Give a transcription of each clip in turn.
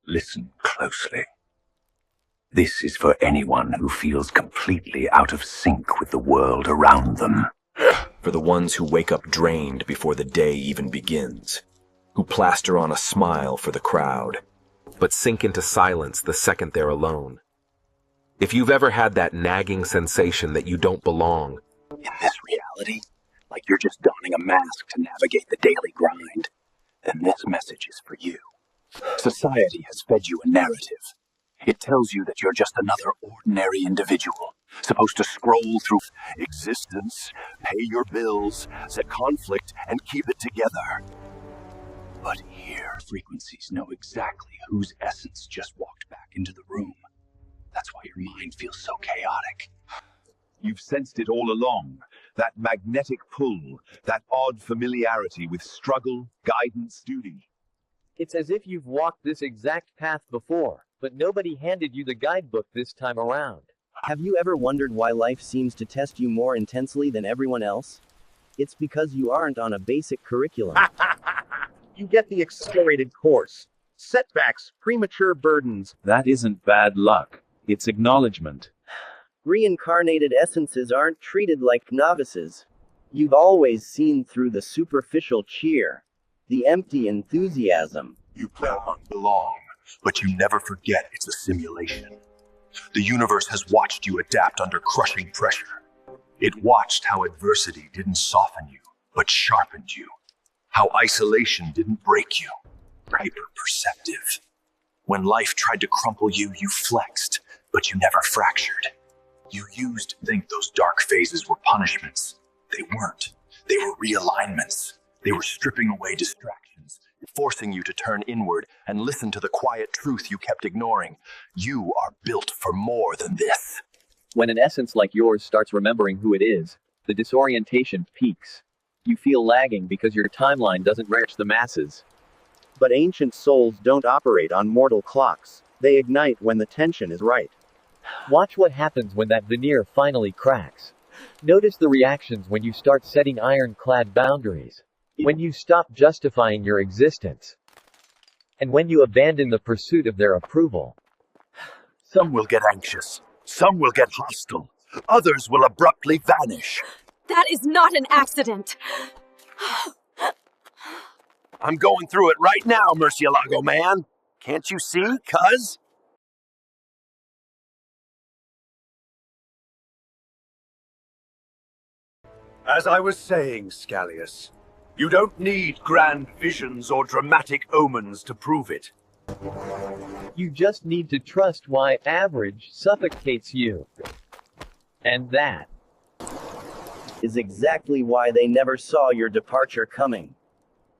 Listen closely. This is for anyone who feels completely out of sync with the world around them. For the ones who wake up drained before the day even begins, who plaster on a smile for the crowd, but sink into silence the second they're alone. If you've ever had that nagging sensation that you don't belong In this reality, like you're just donning a mask to navigate the daily grind, then this message is for you. Society has fed you a narrative. It tells you that you're just another ordinary individual, supposed to scroll through existence, pay your bills, set conflict, and keep it together. But here, frequencies know exactly whose essence just walked back into the room. That's why your mind feels so chaotic. You've sensed it all along, that magnetic pull, that odd familiarity with struggle, guidance, duty. It's as if you've walked this exact path before, but nobody handed you the guidebook this time around. Have you ever wondered why life seems to test you more intensely than everyone else? It's because you aren't on a basic curriculum. You get the accelerated course. Setbacks, premature burdens. That isn't bad luck. It's acknowledgement. Reincarnated essences aren't treated like novices. You've always seen through the superficial cheer, the empty enthusiasm. You don't belong, but you never forget it's a simulation. The universe has watched you adapt under crushing pressure. It watched how adversity didn't soften you, but sharpened you. How isolation didn't break you. Hyper-perceptive. When life tried to crumple you, you flexed, but you never fractured. You used to think those dark phases were punishments. They weren't. They were realignments. They were stripping away distractions, forcing you to turn inward and listen to the quiet truth you kept ignoring. You are built for more than this. When an essence like yours starts remembering who it is, the disorientation peaks. You feel lagging because your timeline doesn't reach the masses. But ancient souls don't operate on mortal clocks. They ignite when the tension is right. Watch what happens when that veneer finally cracks. Notice the reactions when you start setting ironclad boundaries. When you stop justifying your existence. And when you abandon the pursuit of their approval. Some will get anxious. Some will get hostile. Others will abruptly vanish. That is not an accident. I'm going through it right now, Murcielago man. Can't you see, cuz? As I was saying, Scallius, you don't need grand visions or dramatic omens to prove it. You just need to trust why average suffocates you. And that Is exactly why they never saw your departure coming.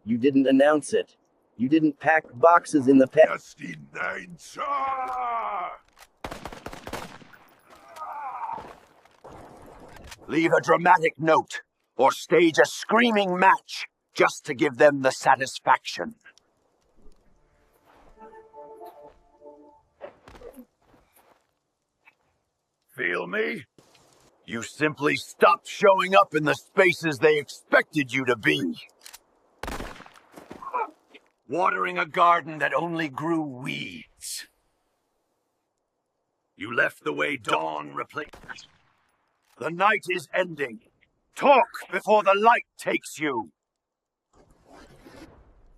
You didn't announce it. You didn't pack boxes in the Leave a dramatic note, or stage a screaming match, just to give them the satisfaction. Feel me? You simply stopped showing up in the spaces they expected you to be. Watering a garden that only grew weeds. You left the way dawn replaced. The night is ending. Talk before the light takes you.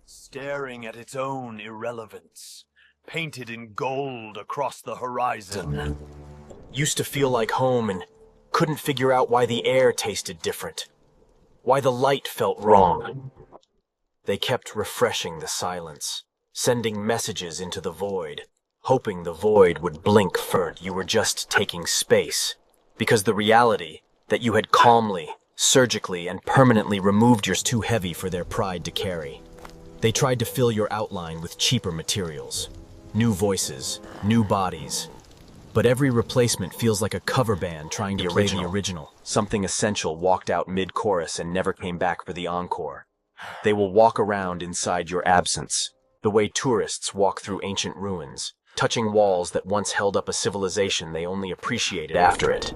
Staring at its own irrelevance, painted in gold across the horizon. used to feel like home and couldn't figure out why the air tasted different, why the light felt wrong. They kept refreshing the silence, sending messages into the void, hoping the void would blink first. You were just taking space, because the reality that you had calmly, surgically, and permanently removed yours too heavy for their pride to carry. They tried to fill your outline with cheaper materials, new voices, new bodies. But every replacement feels like a cover band trying to play the original. Something essential walked out mid-chorus and never came back for the encore. They will walk around inside your absence, the way tourists walk through ancient ruins, touching walls that once held up a civilization they only appreciated after it.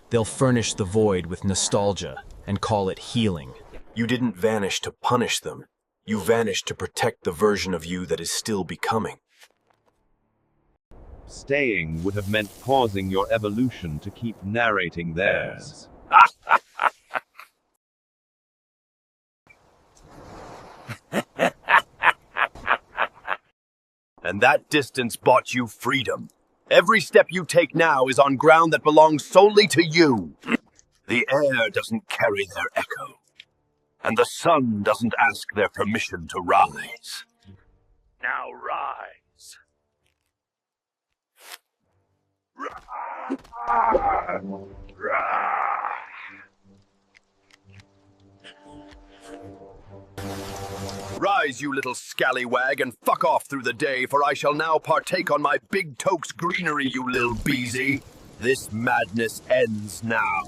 They'll furnish the void with nostalgia and call it healing. You didn't vanish to punish them. You vanished to protect the version of you that is still becoming. Staying would have meant pausing your evolution to keep narrating theirs. And that distance bought you freedom. Every step you take now is on ground that belongs solely to you. The air doesn't carry their echo, and the sun doesn't ask their permission to rise. Now rise. Rise, you little scallywag, and fuck off through the day, for I shall now partake on my big Tokes greenery, you little beezy. This madness ends now.